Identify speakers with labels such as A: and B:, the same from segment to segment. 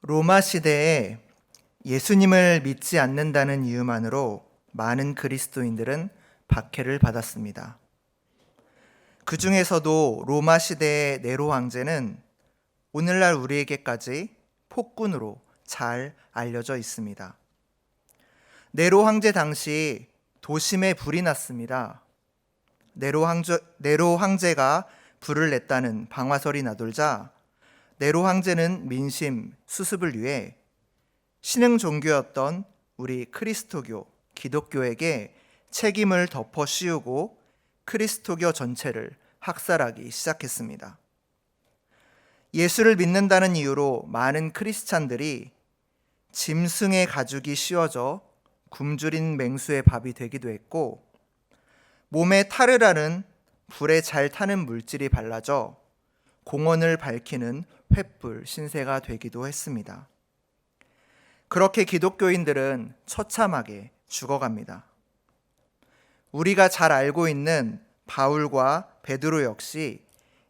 A: 로마 시대에 예수님을 믿지 않는다는 이유만으로 많은 그리스도인들은 박해를 받았습니다. 그 중에서도 로마 시대의 네로 황제는 오늘날 우리에게까지 폭군으로 잘 알려져 있습니다. 네로 황제 당시 도심에 불이 났습니다. 네로 황제가 불을 냈다는 방화설이 나돌자 네로 황제는 민심 수습을 위해 신흥 종교였던 우리 그리스도교, 기독교에게 책임을 덮어 씌우고 그리스도교 전체를 학살하기 시작했습니다. 예수를 믿는다는 이유로 많은 크리스찬들이 짐승의 가죽이 씌워져 굶주린 맹수의 밥이 되기도 했고, 몸에 타르라는 불에 잘 타는 물질이 발라져 공원을 밝히는 횃불 신세가 되기도 했습니다. 그렇게 기독교인들은 처참하게 죽어갑니다. 우리가 잘 알고 있는 바울과 베드로 역시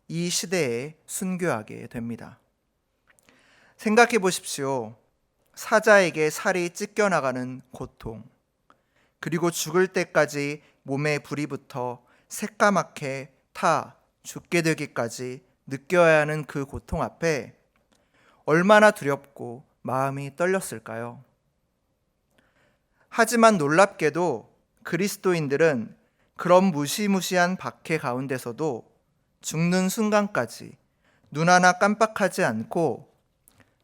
A: 이 시대에 순교하게 됩니다. 생각해 보십시오. 사자에게 살이 찢겨나가는 고통, 그리고 죽을 때까지 몸에 불이 붙어 새까맣게 타 죽게 되기까지 느껴야 하는 그 고통 앞에 얼마나 두렵고 마음이 떨렸을까요? 하지만 놀랍게도 그리스도인들은 그런 무시무시한 박해 가운데서도 죽는 순간까지 눈 하나 깜빡하지 않고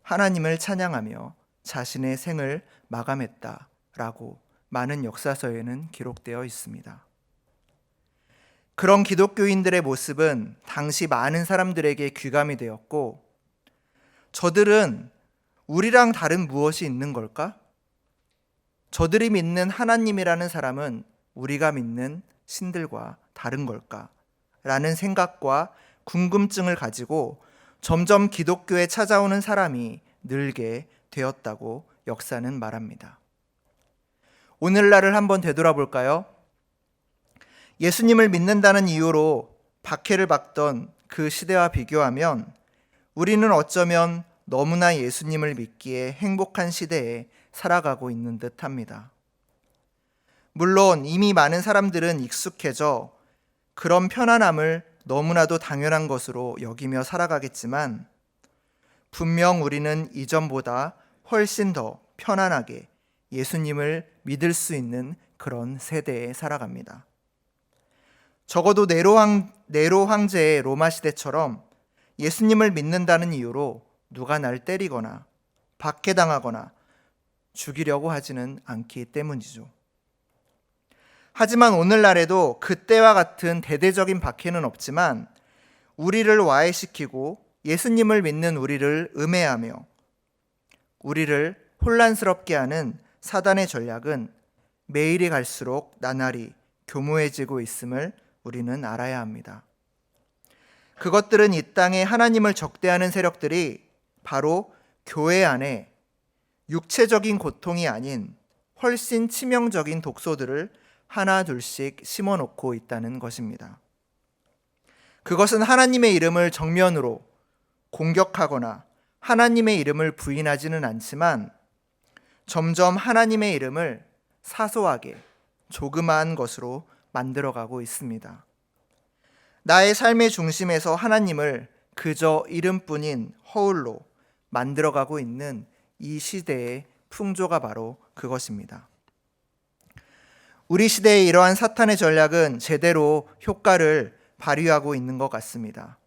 A: 하나님을 찬양하며 자신의 생을 마감했다라고 많은 역사서에는 기록되어 있습니다. 그런 기독교인들의 모습은 당시 많은 사람들에게 귀감이 되었고, 저들은 우리랑 다른 무엇이 있는 걸까? 저들이 믿는 하나님이라는 사람은 우리가 믿는 신들과 다른 걸까? 라는 생각과 궁금증을 가지고 점점 기독교에 찾아오는 사람이 늘게 되었다고 역사는 말합니다. 오늘날을 한번 되돌아볼까요? 예수님을 믿는다는 이유로 박해를 받던 그 시대와 비교하면 우리는 어쩌면 너무나 예수님을 믿기에 행복한 시대에 살아가고 있는 듯합니다. 물론 이미 많은 사람들은 익숙해져 그런 편안함을 너무나도 당연한 것으로 여기며 살아가겠지만, 분명 우리는 이전보다 훨씬 더 편안하게 예수님을 믿을 수 있는 그런 세대에 살아갑니다. 적어도 네로 황제의 로마 시대처럼 예수님을 믿는다는 이유로 누가 날 때리거나 박해당하거나 죽이려고 하지는 않기 때문이죠. 하지만 오늘날에도 그때와 같은 대대적인 박해는 없지만 우리를 와해시키고 예수님을 믿는 우리를 음해하며 우리를 혼란스럽게 하는 사단의 전략은 매일이 갈수록 나날이 교모해지고 있음을 우리는 알아야 합니다. 그것들은 이 땅에 하나님을 적대하는 세력들이 바로 교회 안에 육체적인 고통이 아닌 훨씬 치명적인 독소들을 하나 둘씩 심어놓고 있다는 것입니다. 그것은 하나님의 이름을 정면으로 공격하거나 하나님의 이름을 부인하지는 않지만 점점 하나님의 이름을 사소하게 조그마한 것으로 만들어가고 있습니다. 나의 삶의 중심에서 하나님을 그저 이름뿐인 허울로 만들어가고 있는 이 시대의 풍조가 바로 그것입니다. 우리 시대의 이러한 사탄의 전략은 제대로 효과를 발휘하고 있는 것 같습니다.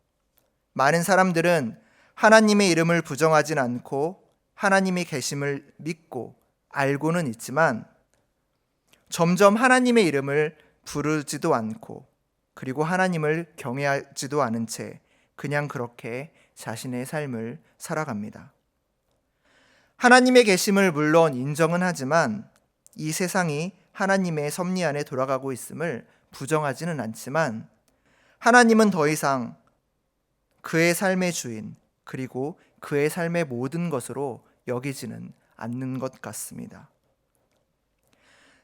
A: 많은 사람들은 하나님의 이름을 부정하진 않고 하나님이 계심을 믿고 알고는 있지만 점점 하나님의 이름을 부르지도 않고 그리고 하나님을 경외하지도 않은 채 그냥 그렇게 자신의 삶을 살아갑니다. 하나님의 계심을 물론 인정은 하지만 이 세상이 하나님의 섭리 안에 돌아가고 있음을 부정하지는 않지만 하나님은 더 이상 그의 삶의 주인 그리고 그의 삶의 모든 것으로 여기지는 않는 것 같습니다.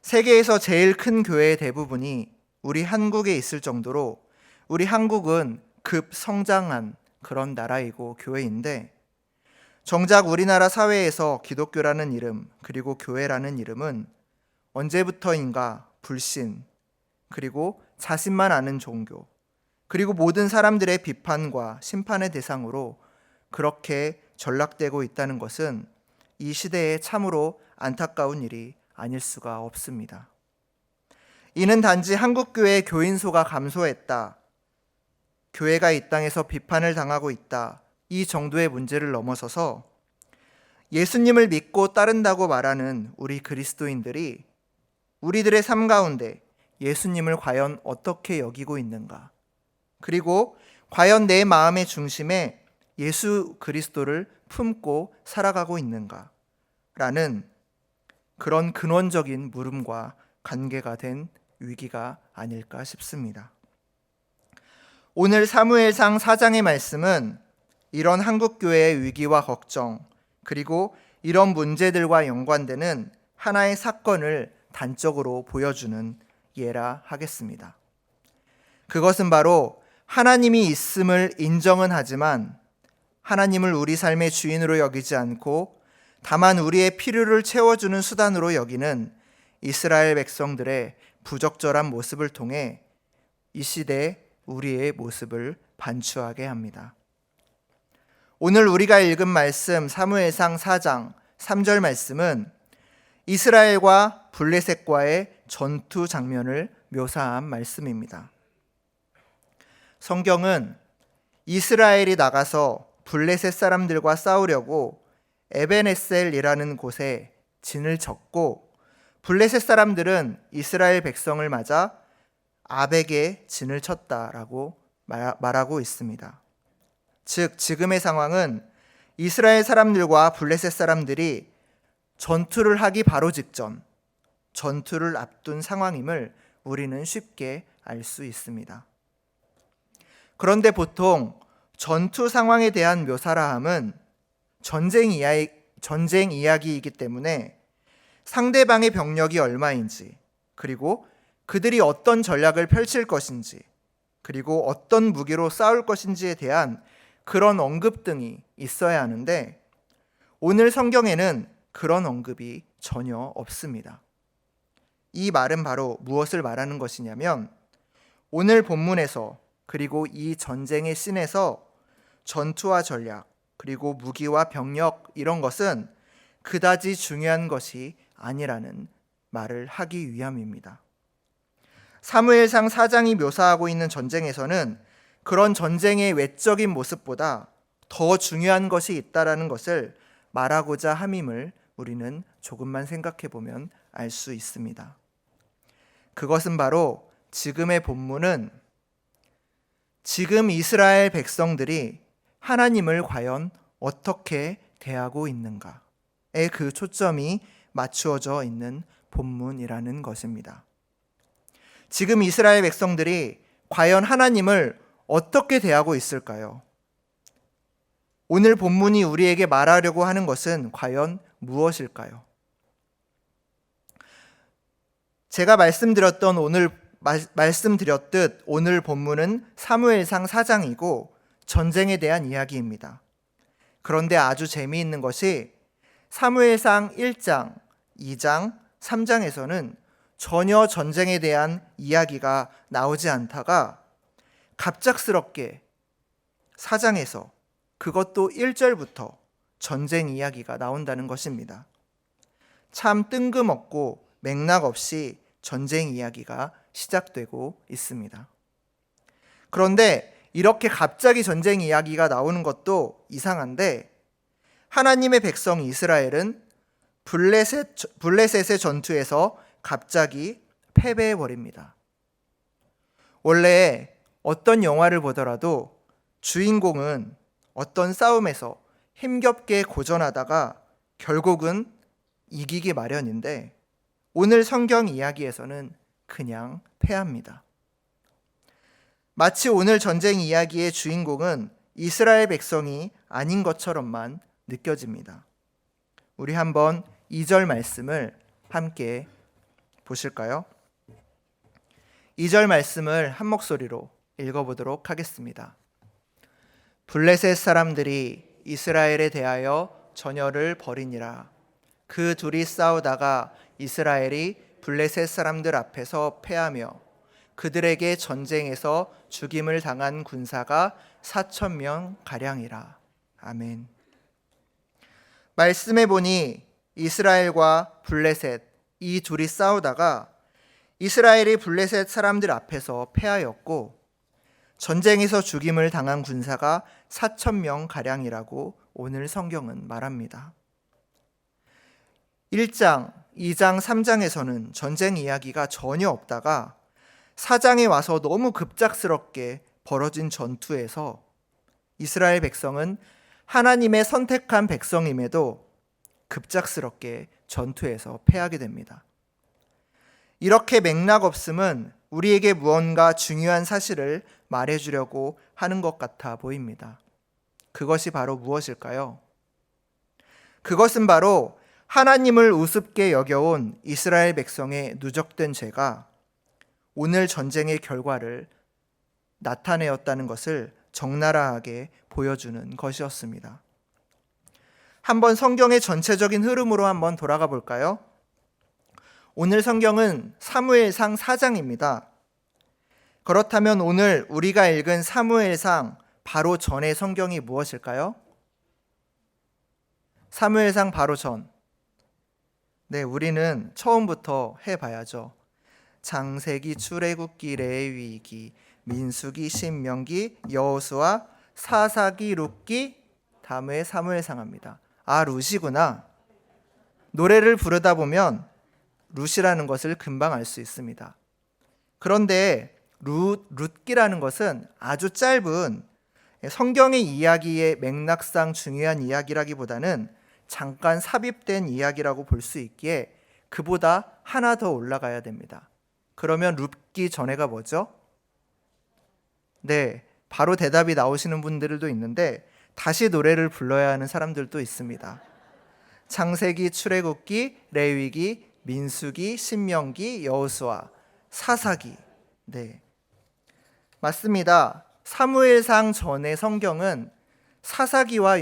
A: 세계에서 제일 큰 교회의 대부분이 우리 한국에 있을 정도로 우리 한국은 급 성장한 그런 나라이고 교회인데 정작 우리나라 사회에서 기독교라는 이름, 그리고 교회라는 이름은 언제부터인가 불신, 그리고 자신만 아는 종교, 그리고 모든 사람들의 비판과 심판의 대상으로 그렇게 전락되고 있다는 것은 이 시대에 참으로 안타까운 일이 아닐 수가 없습니다. 이는 단지 한국교회의 교인수가 감소했다, 교회가 이 땅에서 비판을 당하고 있다, 이 정도의 문제를 넘어서서 예수님을 믿고 따른다고 말하는 우리 그리스도인들이 우리들의 삶 가운데 예수님을 과연 어떻게 여기고 있는가, 그리고 과연 내 마음의 중심에 예수 그리스도를 품고 살아가고 있는가 라는 그런 근원적인 물음과 관계가 된 위기가 아닐까 싶습니다. 오늘 사무엘상 4장의 말씀은 이런 한국교회의 위기와 걱정, 그리고 이런 문제들과 연관되는 하나의 사건을 단적으로 보여주는 예라 하겠습니다. 그것은 바로 하나님이 있음을 인정은 하지만 하나님을 우리 삶의 주인으로 여기지 않고 다만 우리의 필요를 채워주는 수단으로 여기는 이스라엘 백성들의 부적절한 모습을 통해 이 시대 우리의 모습을 반추하게 합니다. 오늘 우리가 읽은 말씀 사무엘상 4장 3절 말씀은 이스라엘과 블레셋과의 전투 장면을 묘사한 말씀입니다. 성경은 이스라엘이 나가서 블레셋 사람들과 싸우려고 에벤에셀이라는 곳에 진을 쳤고 블레셋 사람들은 이스라엘 백성을 맞아 아벡에 진을 쳤다라고 말하고 있습니다. 즉 지금의 상황은 이스라엘 사람들과 블레셋 사람들이 전투를 하기 바로 직전, 전투를 앞둔 상황임을 우리는 쉽게 알 수 있습니다. 그런데 보통 전투 상황에 대한 묘사라 함은 전쟁 이야기이기 때문에 상대방의 병력이 얼마인지, 그리고 그들이 어떤 전략을 펼칠 것인지, 그리고 어떤 무기로 싸울 것인지에 대한 그런 언급 등이 있어야 하는데 오늘 성경에는 그런 언급이 전혀 없습니다. 이 말은 바로 무엇을 말하는 것이냐면 오늘 본문에서 그리고 이 전쟁의 씬에서 전투와 전략, 그리고 무기와 병력 이런 것은 그다지 중요한 것이 아니라는 말을 하기 위함입니다. 사무엘상 4장이 묘사하고 있는 전쟁에서는 그런 전쟁의 외적인 모습보다 더 중요한 것이 있다라는 것을 말하고자 함임을 우리는 조금만 생각해 보면 알 수 있습니다. 그것은 바로 지금의 본문은 지금 이스라엘 백성들이 하나님을 과연 어떻게 대하고 있는가에 그 초점이 맞추어져 있는 본문이라는 것입니다. 지금 이스라엘 백성들이 과연 하나님을 어떻게 대하고 있을까요? 오늘 본문이 우리에게 말하려고 하는 것은 과연 무엇일까요? 제가 말씀드렸듯 오늘 본문은 사무엘상 4장이고 전쟁에 대한 이야기입니다. 그런데 아주 재미있는 것이 사무엘상 1장, 2장, 3장에서는 전혀 전쟁에 대한 이야기가 나오지 않다가 갑작스럽게 4장에서 그것도 1절부터 전쟁 이야기가 나온다는 것입니다. 참 뜬금없고 맥락 없이 전쟁 이야기가 시작되고 있습니다. 그런데 이렇게 갑자기 전쟁 이야기가 나오는 것도 이상한데 하나님의 백성 이스라엘은 블레셋의 전투에서 갑자기 패배해버립니다. 원래 어떤 영화를 보더라도 주인공은 어떤 싸움에서 힘겹게 고전하다가 결국은 이기기 마련인데 오늘 성경 이야기에서는 그냥 패합니다. 마치 오늘 전쟁 이야기의 주인공은 이스라엘 백성이 아닌 것처럼만 느껴집니다. 우리 한번 2절 말씀을 함께 보실까요? 2절 말씀을 한 목소리로 읽어보도록 하겠습니다. 블레셋 사람들이 이스라엘에 대하여 전열을 벌이니라. 그 둘이 싸우다가 이스라엘이 블레셋 사람들 앞에서 패하며 그들에게 전쟁에서 죽임을 당한 군사가 4,000명 가량이라. 아멘. 말씀해 보니 이스라엘과 블레셋 이 둘이 싸우다가 이스라엘이 블레셋 사람들 앞에서 패하였고 전쟁에서 죽임을 당한 군사가 4,000명 가량이라고 오늘 성경은 말합니다. 1장, 2장, 3장에서는 전쟁 이야기가 전혀 없다가 4장에 와서 너무 급작스럽게 벌어진 전투에서 이스라엘 백성은 하나님의 선택한 백성임에도 급작스럽게 전투에서 패하게 됩니다. 이렇게 맥락 없음은 우리에게 무언가 중요한 사실을 말해주려고 하는 것 같아 보입니다. 그것이 바로 무엇일까요? 그것은 바로 하나님을 우습게 여겨온 이스라엘 백성의 누적된 죄가 오늘 전쟁의 결과를 나타내었다는 것을 적나라하게 보여주는 것이었습니다. 한번 성경의 전체적인 흐름으로 한번 돌아가 볼까요? 오늘 성경은 사무엘상 4장입니다. 그렇다면 오늘 우리가 읽은 사무엘상 바로 전의 성경이 무엇일까요? 사무엘상 바로 전. 네, 우리는 처음부터 해봐야죠. 창세기, 출애굽기, 레위기, 민수기, 신명기, 여호수아, 사사기, 룻기, 다음에 사무엘상입니다. 아, 룻이구나. 노래를 부르다 보면 룻이라는 것을 금방 알 수 있습니다. 그런데 룻기라는 것은 아주 짧은 성경의 이야기의 맥락상 중요한 이야기라기보다는 잠깐 삽입된 이야기라고 볼 수 있기에 그보다 하나 더 올라가야 됩니다. 그러면 룻기 전에가 뭐죠? 네, 바로 대답이 나오시는 분들도 있는데 다시 노래를 불러야 하는 사람들도 있습니다. 창세기, 출애굽기, 레위기, 민수기, 신명기, 여호수아, 사사기. 네, 맞습니다. 사무엘상 전의 성경은 사사기와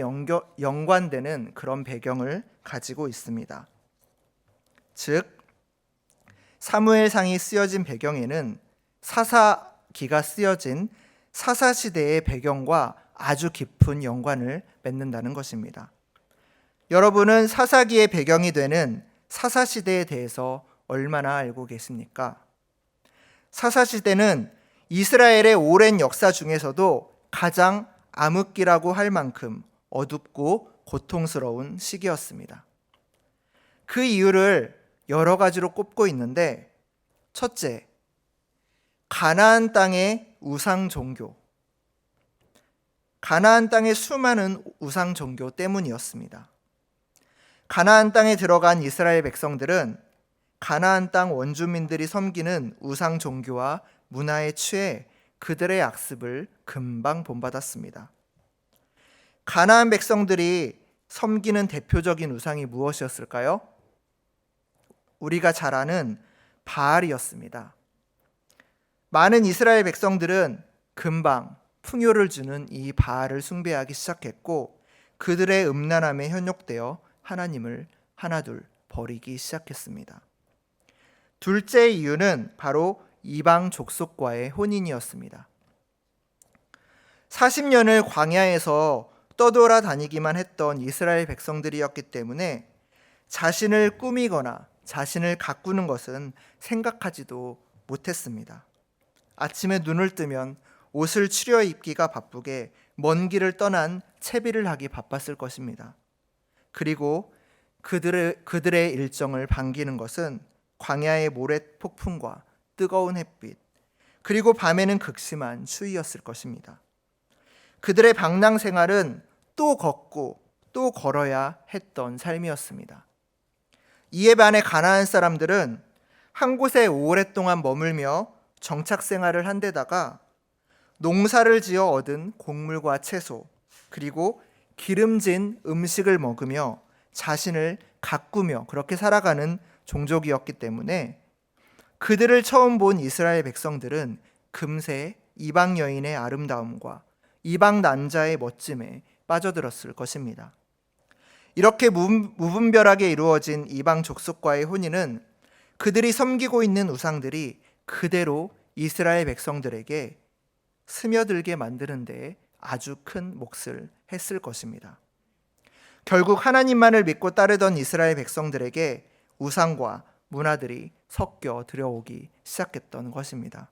A: 연관되는 그런 배경을 가지고 있습니다. 즉 사무엘상이 쓰여진 배경에는 사사기가 쓰여진 사사시대의 배경과 아주 깊은 연관을 맺는다는 것입니다. 여러분은 사사기의 배경이 되는 사사시대에 대해서 얼마나 알고 계십니까? 사사시대는 이스라엘의 오랜 역사 중에서도 가장 암흑기라고 할 만큼 어둡고 고통스러운 시기였습니다. 그 이유를 여러 가지로 꼽고 있는데, 첫째, 가나안 땅의 우상 종교. 가나안 땅의 수많은 우상 종교 때문이었습니다. 가나안 땅에 들어간 이스라엘 백성들은 가나안 땅 원주민들이 섬기는 우상 종교와 문화에 취해 그들의 악습을 금방 본받았습니다. 가나안 백성들이 섬기는 대표적인 우상이 무엇이었을까요? 우리가 잘 아는 바알이었습니다. 많은 이스라엘 백성들은 금방 풍요를 주는 이 바알을 숭배하기 시작했고 그들의 음란함에 현혹되어 하나님을 하나둘 버리기 시작했습니다. 둘째 이유는 바로 이방 족속과의 혼인이었습니다. 40년을 광야에서 떠돌아다니기만 했던 이스라엘 백성들이었기 때문에 자신을 꾸미거나 자신을 가꾸는 것은 생각하지도 못했습니다. 아침에 눈을 뜨면 옷을 추려입기가 바쁘게 먼 길을 떠난 채비를 하기 바빴을 것입니다. 그리고 그들의 일정을 반기는 것은 광야의 모래 폭풍과 뜨거운 햇빛, 그리고 밤에는 극심한 추위였을 것입니다. 그들의 방랑 생활은 또 걷고 또 걸어야 했던 삶이었습니다. 이에 반해 가나안 사람들은 한 곳에 오랫동안 머물며 정착 생활을 한 데다가 농사를 지어 얻은 곡물과 채소, 그리고 기름진 음식을 먹으며 자신을 가꾸며 그렇게 살아가는 종족이었기 때문에 그들을 처음 본 이스라엘 백성들은 금세 이방 여인의 아름다움과 이방 남자의 멋짐에 빠져들었을 것입니다. 이렇게 무분별하게 이루어진 이방 족속과의 혼인은 그들이 섬기고 있는 우상들이 그대로 이스라엘 백성들에게 스며들게 만드는 데 아주 큰 몫을 했을 것입니다. 결국 하나님만을 믿고 따르던 이스라엘 백성들에게 우상과 문화들이 섞여 들여오기 시작했던 것입니다.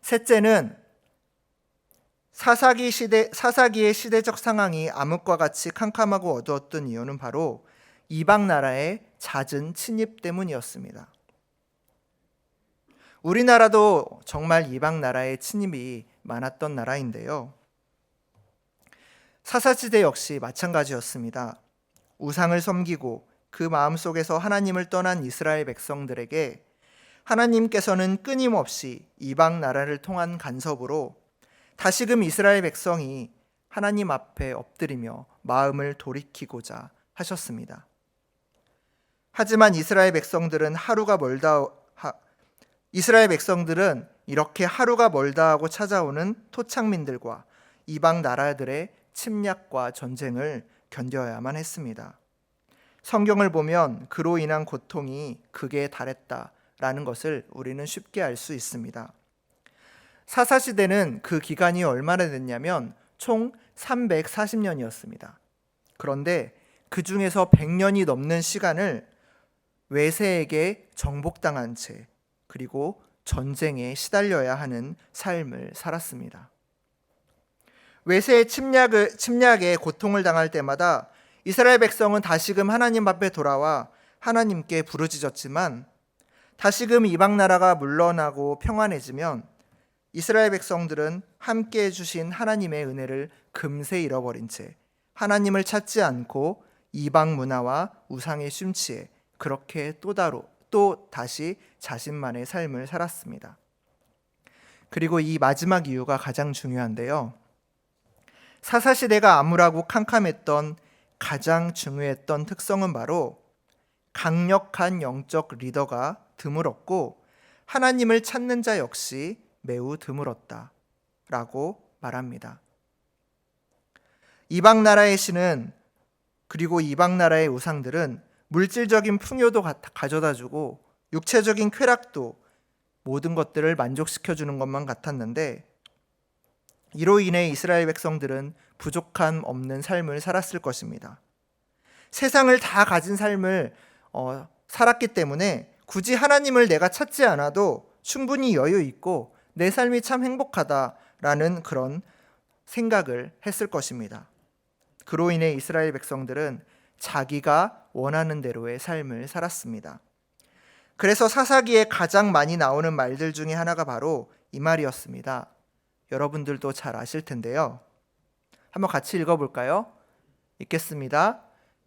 A: 셋째는 사사기의 시대적 상황이 암흑과 같이 캄캄하고 어두웠던 이유는 바로 이방 나라의 잦은 침입 때문이었습니다. 우리나라도 정말 이방 나라의 침입이 많았던 나라인데요. 사사시대 역시 마찬가지였습니다. 우상을 섬기고 그 마음속에서 하나님을 떠난 이스라엘 백성들에게 하나님께서는 끊임없이 이방 나라를 통한 간섭으로 다시금 이스라엘 백성이 하나님 앞에 엎드리며 마음을 돌이키고자 하셨습니다. 하지만 이스라엘 백성들은 이렇게 하루가 멀다 하고 찾아오는 토착민들과 이방 나라들의 침략과 전쟁을 견뎌야만 했습니다. 성경을 보면 그로 인한 고통이 극에 달했다라는 것을 우리는 쉽게 알 수 있습니다. 사사시대는 그 기간이 얼마나 됐냐면 총 340년이었습니다. 그런데 그 중에서 100년이 넘는 시간을 외세에게 정복당한 채 그리고 전쟁에 시달려야 하는 삶을 살았습니다. 외세의 침략에 고통을 당할 때마다 이스라엘 백성은 다시금 하나님 앞에 돌아와 하나님께 부르짖었지만 다시금 이방 나라가 물러나고 평안해지면 이스라엘 백성들은 함께 해주신 하나님의 은혜를 금세 잃어버린 채 하나님을 찾지 않고 이방 문화와 우상에 심취해 그렇게 또 다시 자신만의 삶을 살았습니다. 그리고 이 마지막 이유가 가장 중요한데요. 사사시대가 암울하고 캄캄했던 가장 중요했던 특성은 바로 강력한 영적 리더가 드물었고 하나님을 찾는 자 역시 매우 드물었다라고 말합니다. 이방 나라의 신은 그리고 이방 나라의 우상들은 물질적인 풍요도 가져다주고 육체적인 쾌락도 모든 것들을 만족시켜주는 것만 같았는데 이로 인해 이스라엘 백성들은 부족함 없는 삶을 살았을 것입니다. 세상을 다 가진 삶을 살았기 때문에 굳이 하나님을 내가 찾지 않아도 충분히 여유 있고 내 삶이 참 행복하다라는 그런 생각을 했을 것입니다. 그로 인해 이스라엘 백성들은 자기가 원하는 대로의 삶을 살았습니다. 그래서 사사기에 가장 많이 나오는 말들 중에 하나가 바로 이 말이었습니다. 여러분들도 잘 아실 텐데요. 한번 같이 읽어볼까요? 읽겠습니다.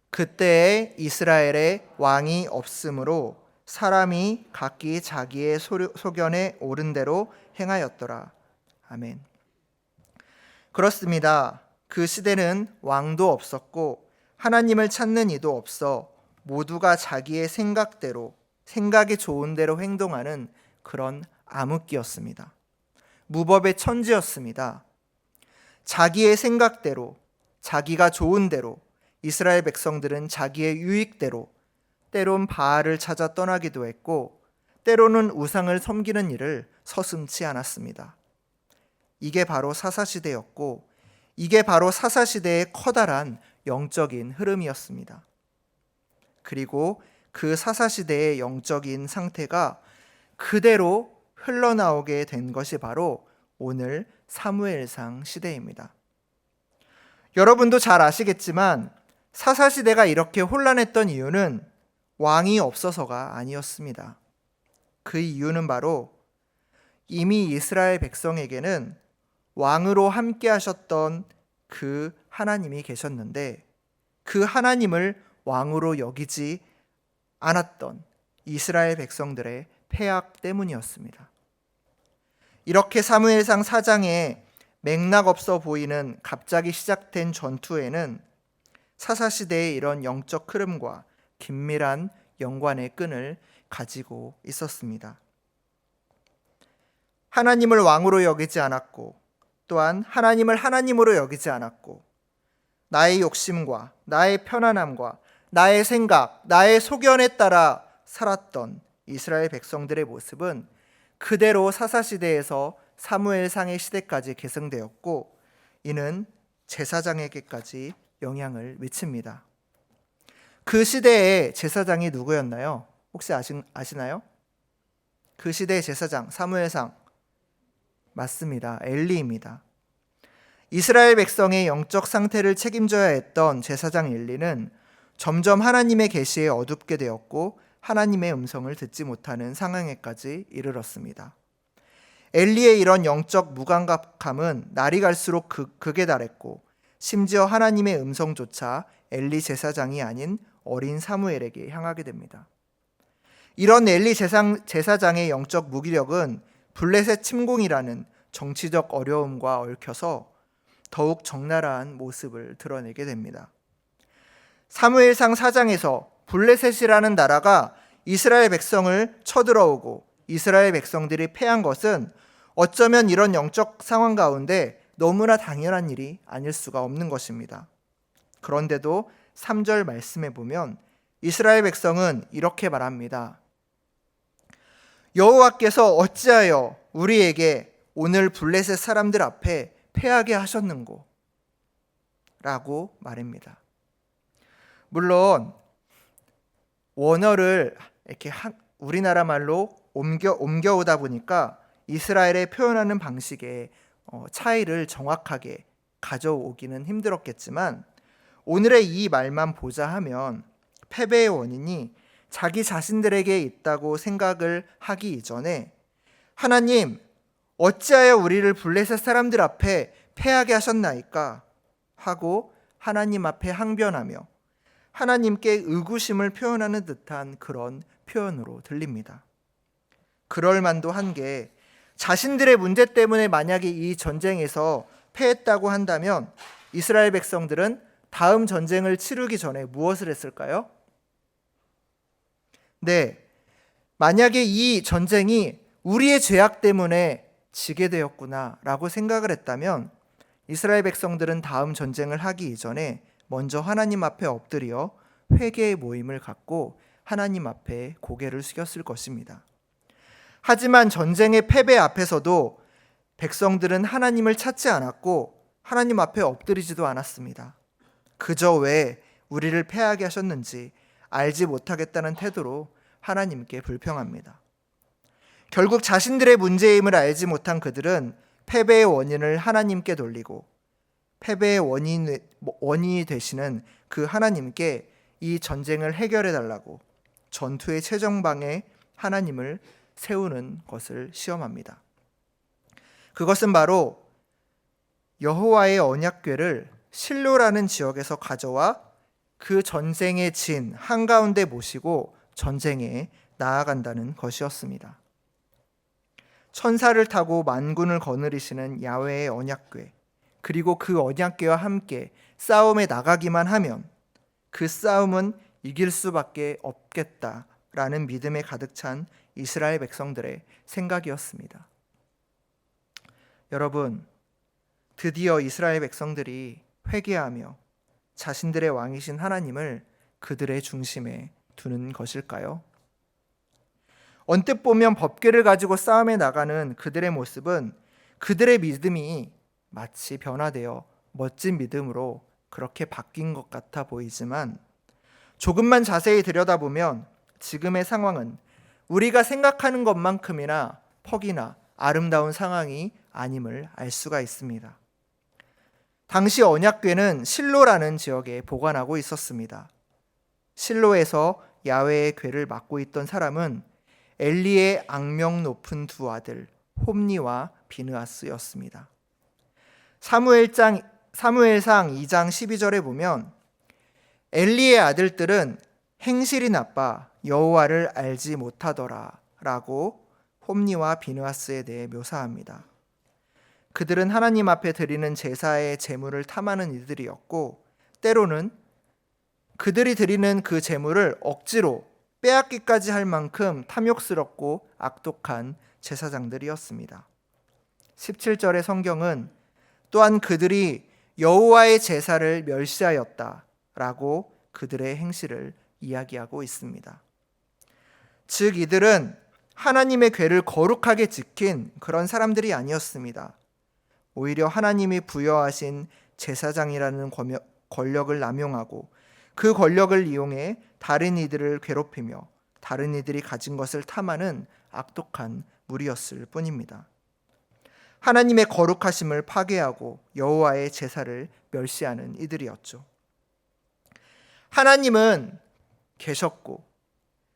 A: 그때에 이스라엘에 왕이 없으므로 사람이 각기 자기의 소견에 옳은 대로 행하였더라. 아멘. 그렇습니다. 그 시대는 왕도 없었고 하나님을 찾는 이도 없어 모두가 자기의 생각이 좋은 대로 행동하는 그런 암흑기였습니다. 무법의 천지였습니다. 자기의 생각대로, 자기가 좋은 대로 이스라엘 백성들은 자기의 유익대로 때론 바알을 찾아 떠나기도 했고 때로는 우상을 섬기는 일을 서슴지 않았습니다. 이게 바로 사사시대였고 이게 바로 사사시대의 커다란 영적인 흐름이었습니다. 그리고 그 사사시대의 영적인 상태가 그대로 흘러나오게 된 것이 바로 오늘 사무엘상 시대입니다. 여러분도 잘 아시겠지만 사사시대가 이렇게 혼란했던 이유는 왕이 없어서가 아니었습니다. 그 이유는 바로 이미 이스라엘 백성에게는 왕으로 함께 하셨던 그 하나님이 계셨는데 그 하나님을 왕으로 여기지 않았던 이스라엘 백성들의 패악 때문이었습니다. 이렇게 사무엘상 4장에 맥락 없어 보이는 갑자기 시작된 전투에는 사사시대의 이런 영적 흐름과 긴밀한 연관의 끈을 가지고 있었습니다. 하나님을 왕으로 여기지 않았고 또한 하나님을 하나님으로 여기지 않았고 나의 욕심과 나의 편안함과 나의 생각, 나의 소견에 따라 살았던 이스라엘 백성들의 모습은 그대로 사사시대에서 사무엘상의 시대까지 계승되었고, 이는 제사장에게까지 영향을 미칩니다. 그 시대의 제사장이 누구였나요? 혹시 아시나요? 그 시대의 제사장, 사무엘상, 맞습니다. 엘리입니다. 이스라엘 백성의 영적 상태를 책임져야 했던 제사장 엘리는 점점 하나님의 계시에 어둡게 되었고 하나님의 음성을 듣지 못하는 상황에까지 이르렀습니다. 엘리의 이런 영적 무감각함은 날이 갈수록 극에 달했고, 심지어 하나님의 음성조차 엘리 제사장이 아닌 어린 사무엘에게 향하게 됩니다. 이런 엘리 제사장의 영적 무기력은 블레셋 침공이라는 정치적 어려움과 얽혀서 더욱 적나라한 모습을 드러내게 됩니다. 사무엘상 4장에서 블레셋이라는 나라가 이스라엘 백성을 쳐들어오고 이스라엘 백성들이 패한 것은 어쩌면 이런 영적 상황 가운데 너무나 당연한 일이 아닐 수가 없는 것입니다. 그런데도 3절 말씀에 보면 이스라엘 백성은 이렇게 말합니다. 여호와께서 어찌하여 우리에게 오늘 블레셋 사람들 앞에 패하게 하셨는고? 라고 말합니다. 물론 원어를 이렇게 우리나라 말로 옮겨오다 보니까 이스라엘의 표현하는 방식의 차이를 정확하게 가져오기는 힘들었겠지만, 오늘의 이 말만 보자 하면 패배의 원인이 자기 자신들에게 있다고 생각을 하기 이전에 하나님, 어찌하여 우리를 블레셋 사람들 앞에 패하게 하셨나이까? 하고 하나님 앞에 항변하며 하나님께 의구심을 표현하는 듯한 그런 표현으로 들립니다. 그럴 만도 한 게, 자신들의 문제 때문에 만약에 이 전쟁에서 패했다고 한다면 이스라엘 백성들은 다음 전쟁을 치르기 전에 무엇을 했을까요? 네, 만약에 이 전쟁이 우리의 죄악 때문에 지게 되었구나 라고 생각을 했다면 이스라엘 백성들은 다음 전쟁을 하기 이전에 먼저 하나님 앞에 엎드려 회개의 모임을 갖고 하나님 앞에 고개를 숙였을 것입니다. 하지만 전쟁의 패배 앞에서도 백성들은 하나님을 찾지 않았고 하나님 앞에 엎드리지도 않았습니다. 그저 왜 우리를 패하게 하셨는지 알지 못하겠다는 태도로 하나님께 불평합니다. 결국 자신들의 문제임을 알지 못한 그들은 패배의 원인을 하나님께 돌리고 패배의 원인이 되시는 그 하나님께 이 전쟁을 해결해 달라고 전투의 최정방에 하나님을 세우는 것을 시험합니다. 그것은 바로 여호와의 언약궤를 실로라는 지역에서 가져와 그 전쟁의 진 한가운데 모시고 전쟁에 나아간다는 것이었습니다. 천사를 타고 만군을 거느리시는 야훼의 언약궤, 그리고 그 언약궤와 함께 싸움에 나가기만 하면 그 싸움은 이길 수밖에 없겠다라는 믿음에 가득 찬 이스라엘 백성들의 생각이었습니다. 여러분, 드디어 이스라엘 백성들이 회개하며 자신들의 왕이신 하나님을 그들의 중심에 두는 것일까요? 언뜻 보면 법궤를 가지고 싸움에 나가는 그들의 모습은 그들의 믿음이 마치 변화되어 멋진 믿음으로 그렇게 바뀐 것 같아 보이지만, 조금만 자세히 들여다보면 지금의 상황은 우리가 생각하는 것만큼이나 퍽이나 아름다운 상황이 아님을 알 수가 있습니다. 당시 언약궤는 실로라는 지역에 보관하고 있었습니다. 실로에서 야훼의 궤를 맡고 있던 사람은 엘리의 악명 높은 두 아들 홈니와 비느하스였습니다. 사무엘상 2장 12절에 보면 엘리의 아들들은 행실이 나빠 여호와를 알지 못하더라 라고 홈니와 비느하스에 대해 묘사합니다. 그들은 하나님 앞에 드리는 제사의 제물을 탐하는 이들이었고, 때로는 그들이 드리는 그 제물을 억지로 빼앗기까지 할 만큼 탐욕스럽고 악독한 제사장들이었습니다. 17절의 성경은 또한 그들이 여호와의 제사를 멸시하였다라고 그들의 행실을 이야기하고 있습니다. 즉 이들은 하나님의 궤를 거룩하게 지킨 그런 사람들이 아니었습니다. 오히려 하나님이 부여하신 제사장이라는 권력을 남용하고 그 권력을 이용해 다른 이들을 괴롭히며 다른 이들이 가진 것을 탐하는 악독한 무리였을 뿐입니다. 하나님의 거룩하심을 파괴하고 여호와의 제사를 멸시하는 이들이었죠. 하나님은 계셨고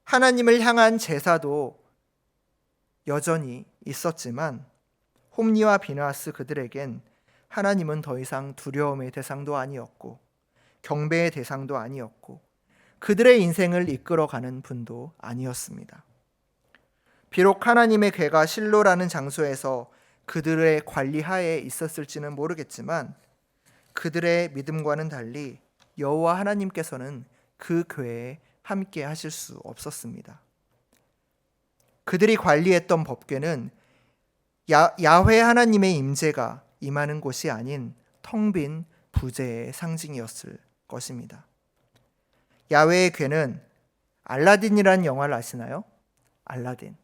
A: 하나님을 향한 제사도 여전히 있었지만 홈리와 비느하스 그들에겐 하나님은 더 이상 두려움의 대상도 아니었고 경배의 대상도 아니었고 그들의 인생을 이끌어가는 분도 아니었습니다. 비록 하나님의 궤가 실로라는 장소에서 그들의 관리하에 있었을지는 모르겠지만 그들의 믿음과는 달리 여호와 하나님께서는 그 궤에 함께 하실 수 없었습니다. 그들이 관리했던 법궤는 야훼 하나님의 임재가 임하는 곳이 아닌 텅 빈 부재의 상징이었을 것입니다. 야훼의 궤는 알라딘이라는 영화를 아시나요? 알라딘.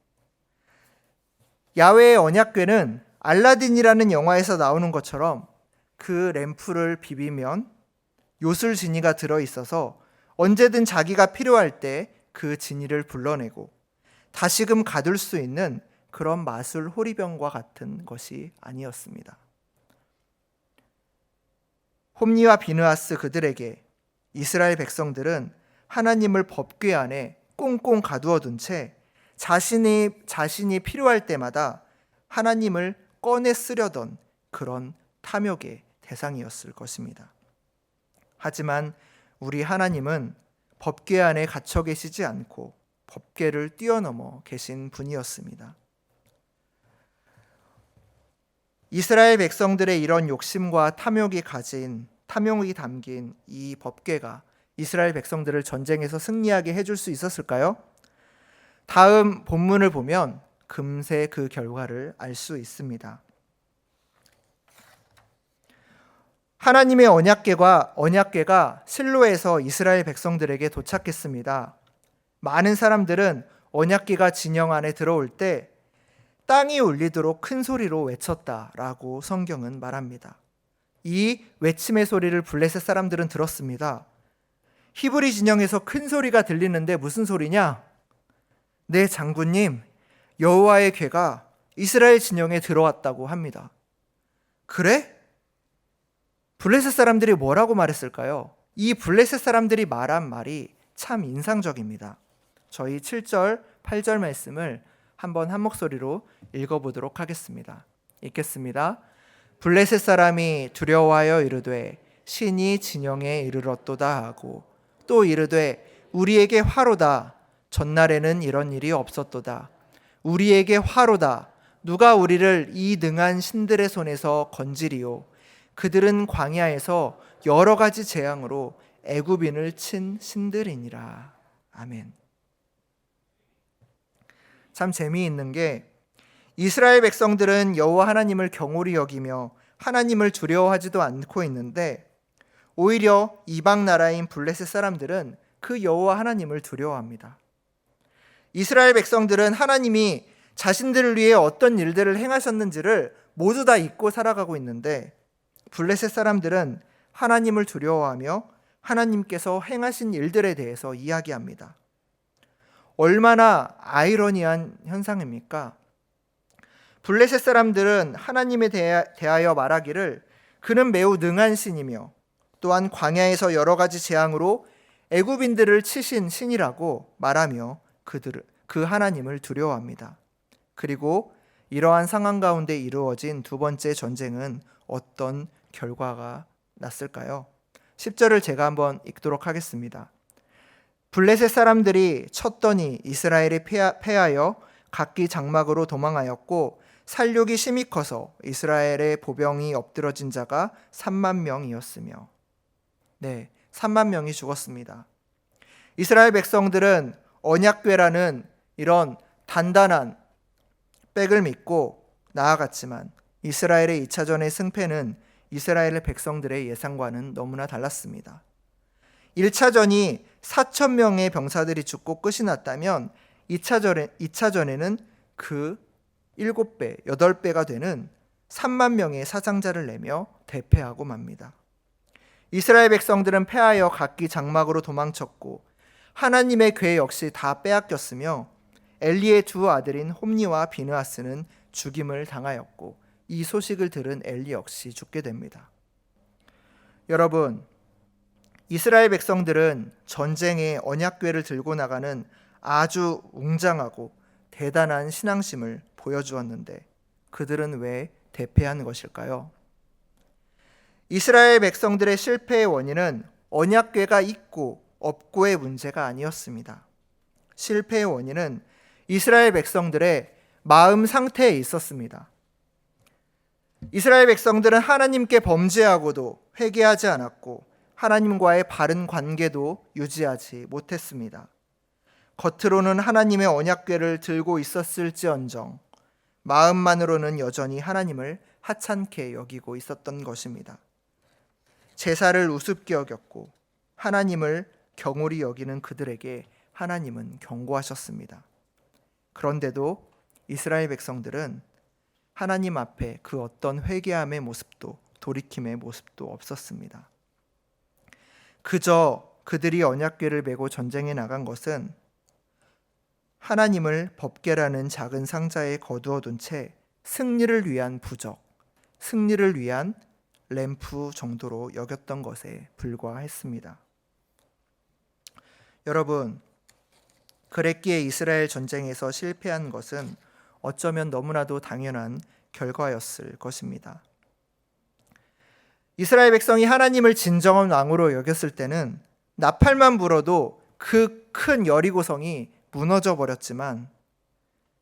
A: 야훼의 언약궤는 알라딘이라는 영화에서 나오는 것처럼 그 램프를 비비면 요술 지니가 들어있어서 언제든 자기가 필요할 때 그 지니를 불러내고 다시금 가둘 수 있는 그런 마술 호리병과 같은 것이 아니었습니다. 홈리와 비느하스 그들에게 이스라엘 백성들은 하나님을 법궤 안에 꽁꽁 가두어둔 채 자신이 필요할 때마다 하나님을 꺼내 쓰려던 그런 탐욕의 대상이었을 것입니다. 하지만 우리 하나님은 법궤 안에 갇혀 계시지 않고 법궤를 뛰어넘어 계신 분이었습니다. 이스라엘 백성들의 이런 욕심과 탐욕이 담긴 이 법궤가 이스라엘 백성들을 전쟁에서 승리하게 해줄 수 있었을까요? 다음 본문을 보면 금세 그 결과를 알 수 있습니다. 하나님의 언약궤가 실로에서 이스라엘 백성들에게 도착했습니다. 많은 사람들은 언약궤가 진영 안에 들어올 때 땅이 울리도록 큰 소리로 외쳤다라고 성경은 말합니다. 이 외침의 소리를 블레셋 사람들은 들었습니다. 히브리 진영에서 큰 소리가 들리는데 무슨 소리냐? 네, 장군님, 여호와의 궤가 이스라엘 진영에 들어왔다고 합니다. 그래? 블레셋 사람들이 뭐라고 말했을까요? 이 블레셋 사람들이 말한 말이 참 인상적입니다. 저희 7절, 8절 말씀을 한번 한 목소리로 읽어보도록 하겠습니다. 읽겠습니다. 블레셋 사람이 두려워하여 이르되 신이 진영에 이르렀도다 하고 또 이르되 우리에게 화로다. 전날에는 이런 일이 없었도다. 우리에게 화로다. 누가 우리를 이 능한 신들의 손에서 건지리요. 그들은 광야에서 여러 가지 재앙으로 애굽인을 친 신들이니라. 아멘. 참 재미있는 게 이스라엘 백성들은 여호와 하나님을 경홀히 여기며 하나님을 두려워하지도 않고 있는데 오히려 이방 나라인 블레셋 사람들은 그 여호와 하나님을 두려워합니다. 이스라엘 백성들은 하나님이 자신들을 위해 어떤 일들을 행하셨는지를 모두 다 잊고 살아가고 있는데 블레셋 사람들은 하나님을 두려워하며 하나님께서 행하신 일들에 대해서 이야기합니다. 얼마나 아이러니한 현상입니까? 블레셋 사람들은 하나님에 대하여 말하기를 그는 매우 능한 신이며 또한 광야에서 여러 가지 재앙으로 애굽인들을 치신 신이라고 말하며 그 하나님을 두려워합니다. 그리고 이러한 상황 가운데 이루어진 두 번째 전쟁은 어떤 결과가 났을까요? 10절을 제가 한번 읽도록 하겠습니다. 블레셋 사람들이 쳤더니 이스라엘이 패하여 각기 장막으로 도망하였고 살육이 심히 커서 이스라엘의 보병이 엎드러진 자가 3만 명이었으며 3만 명이 죽었습니다. 이스라엘 백성들은 언약궤라는 이런 단단한 백을 믿고 나아갔지만 이스라엘의 2차전의 승패는 이스라엘 백성들의 예상과는 너무나 달랐습니다. 1차전이 4,000명의 병사들이 죽고 끝이 났다면 2차전에는 그 7배, 8배가 되는 3만 명의 사상자를 내며 대패하고 맙니다. 이스라엘 백성들은 패하여 각기 장막으로 도망쳤고 하나님의 궤 역시 다 빼앗겼으며 엘리의 두 아들인 홈니와 비느하스는 죽임을 당하였고 이 소식을 들은 엘리 역시 죽게 됩니다. 여러분, 이스라엘 백성들은 전쟁에 언약궤를 들고 나가는 아주 웅장하고 대단한 신앙심을 보여주었는데 그들은 왜 대패한 것일까요? 이스라엘 백성들의 실패의 원인은 언약궤가 있고 없고의 문제가 아니었습니다. 실패의 원인은 이스라엘 백성들의 마음 상태에 있었습니다. 이스라엘 백성들은 하나님께 범죄하고도 회개하지 않았고 하나님과의 바른 관계도 유지하지 못했습니다. 겉으로는 하나님의 언약궤를 들고 있었을지언정 마음만으로는 여전히 하나님을 하찮게 여기고 있었던 것입니다. 제사를 우습게 여겼고 하나님을 경홀히 여기는 그들에게 하나님은 경고하셨습니다. 그런데도 이스라엘 백성들은 하나님 앞에 그 어떤 회개함의 모습도 돌이킴의 모습도 없었습니다. 그저 그들이 언약궤를 메고 전쟁에 나간 것은 하나님을 법궤라는 작은 상자에 거두어둔 채 승리를 위한 부적, 승리를 위한 램프 정도로 여겼던 것에 불과했습니다. 여러분, 그랬기에 이스라엘 전쟁에서 실패한 것은 어쩌면 너무나도 당연한 결과였을 것입니다. 이스라엘 백성이 하나님을 진정한 왕으로 여겼을 때는 나팔만 불어도 그 큰 여리고성이 무너져 버렸지만,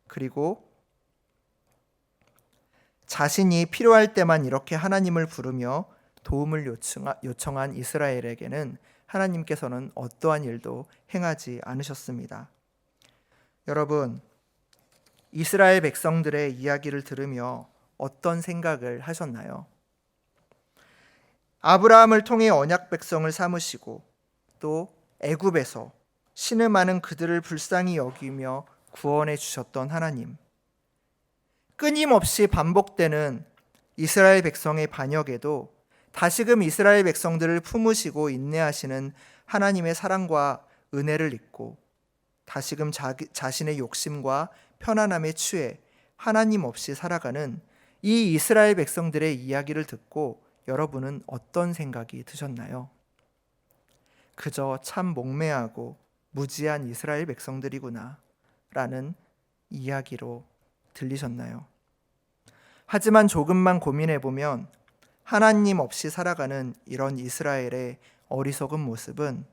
A: 그리고 자신이 필요할 때만 이렇게 하나님을 부르며 도움을 요청한 이스라엘에게는 하나님께서는 어떠한 일도 행하지 않으셨습니다. 여러분, 이스라엘 백성들의 이야기를 들으며 어떤 생각을 하셨나요? 아브라함을 통해 언약 백성을 삼으시고 또 애굽에서 신음하는 그들을 불쌍히 여기며 구원해 주셨던 하나님, 끊임없이 반복되는 이스라엘 백성의 반역에도 다시금 이스라엘 백성들을 품으시고 인내하시는 하나님의 사랑과 은혜를 잊고 다시금 자신의 욕심과 편안함에 취해 하나님 없이 살아가는 이 이스라엘 백성들의 이야기를 듣고 여러분은 어떤 생각이 드셨나요? 그저 참 목매하고 무지한 이스라엘 백성들이구나 라는 이야기로 들리셨나요? 하지만 조금만 고민해보면 하나님 없이 살아가는 이런 이스라엘의 어리석은 모습은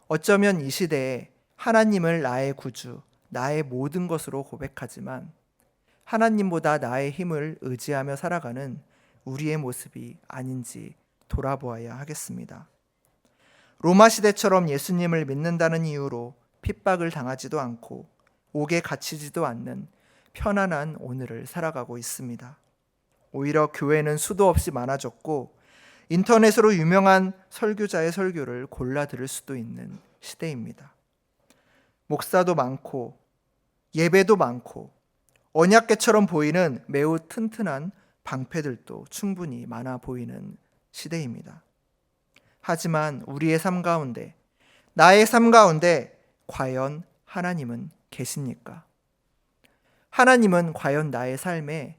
A: 어쩌면 이 시대에 하나님을 나의 구주, 나의 모든 것으로 고백하지만 하나님보다 나의 힘을 의지하며 살아가는 우리의 모습이 아닌지 돌아보아야 하겠습니다. 로마 시대처럼 예수님을 믿는다는 이유로 핍박을 당하지도 않고 옥에 갇히지도 않는 편안한 오늘을 살아가고 있습니다. 오히려 교회는 수도 없이 많아졌고 인터넷으로 유명한 설교자의 설교를 골라 들을 수도 있는 시대입니다. 목사도 많고 예배도 많고 언약궤처럼 보이는 매우 튼튼한 방패들도 충분히 많아 보이는 시대입니다. 하지만 우리의 삶 가운데, 나의 삶 가운데 과연 하나님은 계십니까? 하나님은 과연 나의 삶에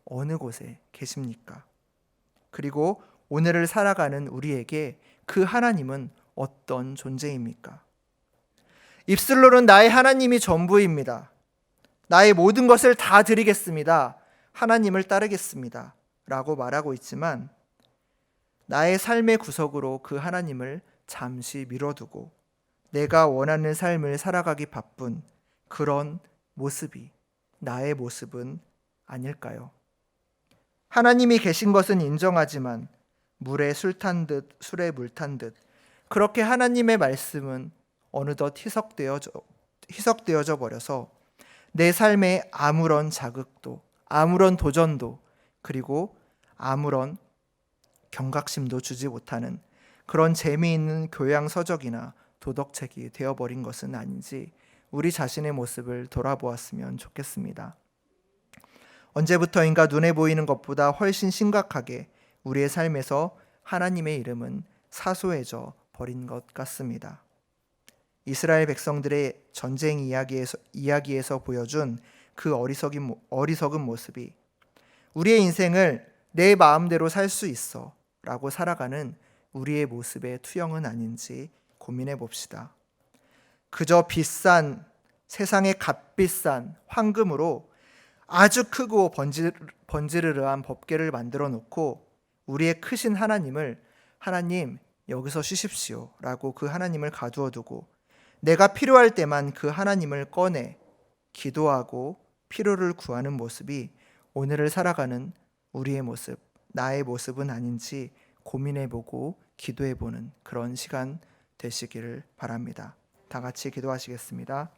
A: 어느 곳에 계십니까? 그리고 오늘을 살아가는 우리에게 그 하나님은 어떤 존재입니까? 입술로는 나의 하나님이 전부입니다. 나의 모든 것을 다 드리겠습니다. 하나님을 따르겠습니다. 라고 말하고 있지만 나의 삶의 구석으로 그 하나님을 잠시 미뤄두고 내가 원하는 삶을 살아가기 바쁜 그런 모습이 나의 모습은 아닐까요? 하나님이 계신 것은 인정하지만 물에 술 탄 듯 술에 물 탄 듯 그렇게 하나님의 말씀은 어느덧 희석되어져 버려서 내 삶에 아무런 자극도, 아무런 도전도, 그리고 아무런 경각심도 주지 못하는 그런 재미있는 교양 서적이나 도덕책이 되어버린 것은 아닌지 우리 자신의 모습을 돌아보았으면 좋겠습니다. 언제부터인가 눈에 보이는 것보다 훨씬 심각하게 우리의 삶에서 하나님의 이름은 사소해져 버린 것 같습니다. 이스라엘 백성들의 전쟁 이야기에서 보여준 그 어리석은 모습이 우리의 인생을 내 마음대로 살 수 있어 라고 살아가는 우리의 모습의 투영은 아닌지 고민해 봅시다. 그저 비싼, 세상의 값비싼 황금으로 아주 크고 번지르르한 법궤를 만들어 놓고 우리의 크신 하나님을 하나님 여기서 쉬십시오 라고 그 하나님을 가두어 두고 내가 필요할 때만 그 하나님을 꺼내 기도하고 필요를 구하는 모습이 오늘을 살아가는 우리의 모습, 나의 모습은 아닌지 고민해보고 기도해보는 그런 시간 되시기를 바랍니다. 다 같이 기도하시겠습니다.